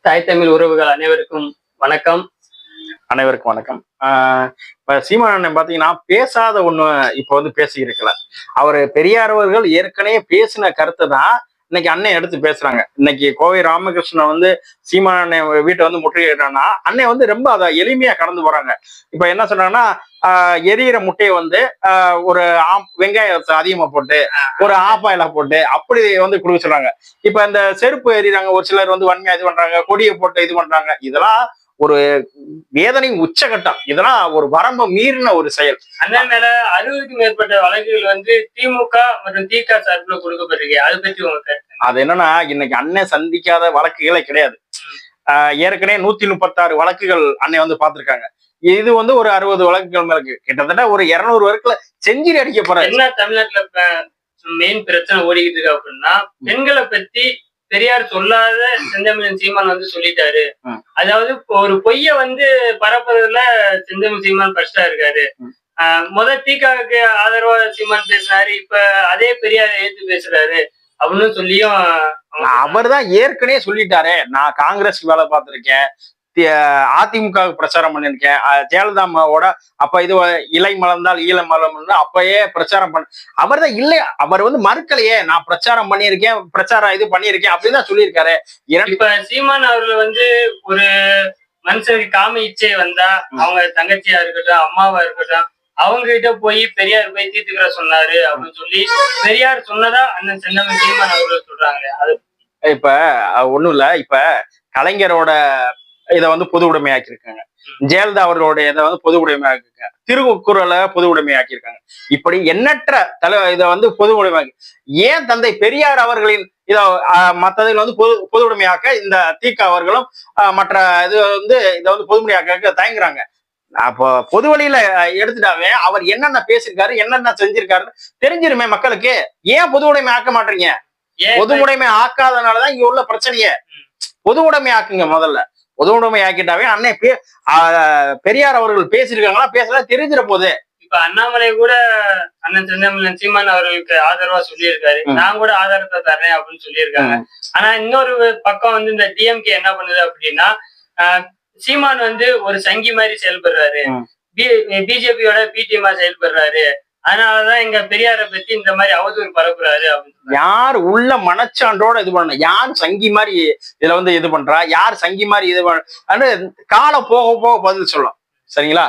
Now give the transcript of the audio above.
தாய் தமிழ் உறவுகள் அனைவருக்கும் வணக்கம். அனைவருக்கும் வணக்கம். இப்ப சீமானண்ணன் பாத்தீங்கன்னா பேசாத ஒண்ணு இப்ப வந்து பேசி இருக்கல. அவரு பெரியார் அவர்கள் ஏற்கனவே பேசின கருத்தை தான் இன்னைக்கு அண்ணன் எடுத்து பேசுறாங்க. இன்னைக்கு கோவை ராமகிருஷ்ணன் வந்து சீமானண்ணன் வீட்டை வந்து முற்றுகையிட்டான்னா அண்ணன் வந்து ரொம்ப அதை எளிமையா கடந்து போறாங்க. இப்ப என்ன சொன்னாங்கன்னா எரியிற முட்டையை வந்து ஒரு வெங்காயத்தை அதிகமா போட்டு ஒரு ஆப்பாயில போட்டு அப்படி வந்து கொடுக்க சொல்றாங்க. இப்ப இந்த செருப்பு எறிறாங்க, ஒரு சிலர் வந்து வன்மையா இது பண்றாங்க, கொடியை போட்டு இது பண்றாங்க. இதெல்லாம் ஒரு வேதனை உச்சகட்டம். இதெல்லாம் ஒரு வரம்பு மீறின ஒரு செயல். அண்ணன் மேல 60க்கும் மேற்பட்ட வழக்குகள் வந்து திமுக மற்றும் திக சார்பில் கொடுக்கப்பட்டிருக்கு. அதை பற்றி உங்களுக்கு அது என்னன்னா, இன்னைக்கு அண்ணன் சந்திக்காத வழக்குகளே கிடையாது. ஏற்கனவே 136 வழக்குகள் அண்ணன் வந்து பார்த்திருக்காங்க. இது வந்து ஒரு 60 வழக்குகள் மேல இருக்கு. கிட்டத்தட்ட ஒரு 200 வழக்குல செஞ்சுரி அடிக்க போறாரு. என்ன தமிழ்நாட்டுல மெயின் பிரச்சனை ஓடிக்கிட்டு இருக்கு அப்படின்னா, பெண்களை பத்தி பெரியார் சொல்லாத செந்தமிழன் சீமான் வந்து சொல்லிட்டாரு. அதாவது ஒரு பொய்ய வந்து பரப்புறதுல செந்தமிழ் சீமான் ஃபர்ஸ்டா இருக்காரு. திகாவுக்கு ஆதரவா சீமான் பேசினாரு, இப்ப அதே பெரியார் ஏத்து பேசுறாரு அப்படின்னு சொல்லியும் அவர் தான் ஏற்கனவே சொல்லிட்டாரே, நான் காங்கிரஸ் வேலை பார்த்திருக்கேன், அதிமுக பிரச்சாரம் பண்ணிருக்கேன், ஜெயலலிதா அம்மாவோட அப்ப இது இலை மலர்ந்தால் ஈழ மலர்ந்து அப்பயே பிரச்சாரம் பண்ண அவர் தான் இல்லை. அவர் வந்து மறுக்கலையே, நான் பிரச்சாரம் பண்ணியிருக்கேன், பிரச்சாரம் இது பண்ணியிருக்கேன் அப்படின்னு தான் சொல்லியிருக்காரு. இப்ப சீமான் அவர்கள் வந்து ஒரு மனுஷனுக்கு காம இச்சை வந்தா அவங்க தங்கச்சியா இருக்கட்டும், அம்மாவா இருக்கட்டும், அவங்க கிட்ட போய் பெரியார் போய் தீர்த்துக்கிற சொன்னாரு அப்படின்னு சொல்லி பெரியார் சொன்னதா அண்ணன் செந்தமிழ் சீமான் அவர்கள் சொல்றாங்க. அது இப்ப ஒண்ணும் இல்ல. இப்ப கலைஞரோட இதை வந்து பொது உடைமையாக்கியிருக்காங்க, ஜெயலலிதா அவர்களுடைய இதை வந்து பொது உடைமையாக்கிருக்காங்க, திருக்குறளை பொது உடைமையாக்கியிருக்காங்க. இப்படி எண்ணற்ற இதை வந்து பொது உடைமையாக்கி ஏன் தந்தை பெரியார் அவர்களின் இதை மற்றதில் வந்து பொது உடைமையாக்க இந்த திக அவர்களும் மற்ற இது வந்து இதை வந்து பொதுமையாக்க தயங்குறாங்க. அப்போ பொது வழியில எடுத்துட்டாவே அவர் என்னென்ன பேசியிருக்காரு, என்னென்ன செஞ்சிருக்காருன்னு தெரிஞ்சிருமே மக்களுக்கு. ஏன் பொது உடைமை ஆக்க மாட்டீங்க? பொது உடைமை ஆக்காதனாலதான் இங்க உள்ள பிரச்சனையே. பொது உடைமை ஆக்குங்க முதல்ல. பொது உடைமை ஆக்கிட்டாவே அண்ணே பெரியார் அவர்கள் பேசியிருக்காங்களா பேசல தெரிஞ்சிட போகுது. இப்ப அண்ணாமலை கூட அண்ணன் செந்தமிழன் சீமான் அவர்களுக்கு ஆதரவா சொல்லியிருக்காரு, நான் கூட ஆதாரத்தை தர்றேன் அப்படின்னு சொல்லியிருக்காங்க. ஆனா இன்னொரு பக்கம் வந்து இந்த டிஎம்கே என்ன பண்ணுது அப்படின்னா, சீமான் வந்து ஒரு சங்கி மாதிரி செயல்படுறாரு, பிஜேபியோட பிடிஎம்ஆ செயல்படுறாரு, அதனாலதான் எங்க பெரியாரை பத்தி இந்த மாதிரி அவதூறு பரப்புறாரு அப்படின்னு. யார் உள்ள மனச்சான்றோட இது பண்ண, யார் சங்கி மாதிரி இதுல வந்து இது பண்றா, யார் சங்கி மாதிரி இது பண்ண காலம் போக போக பதில் சொல்லும். சரிங்களா?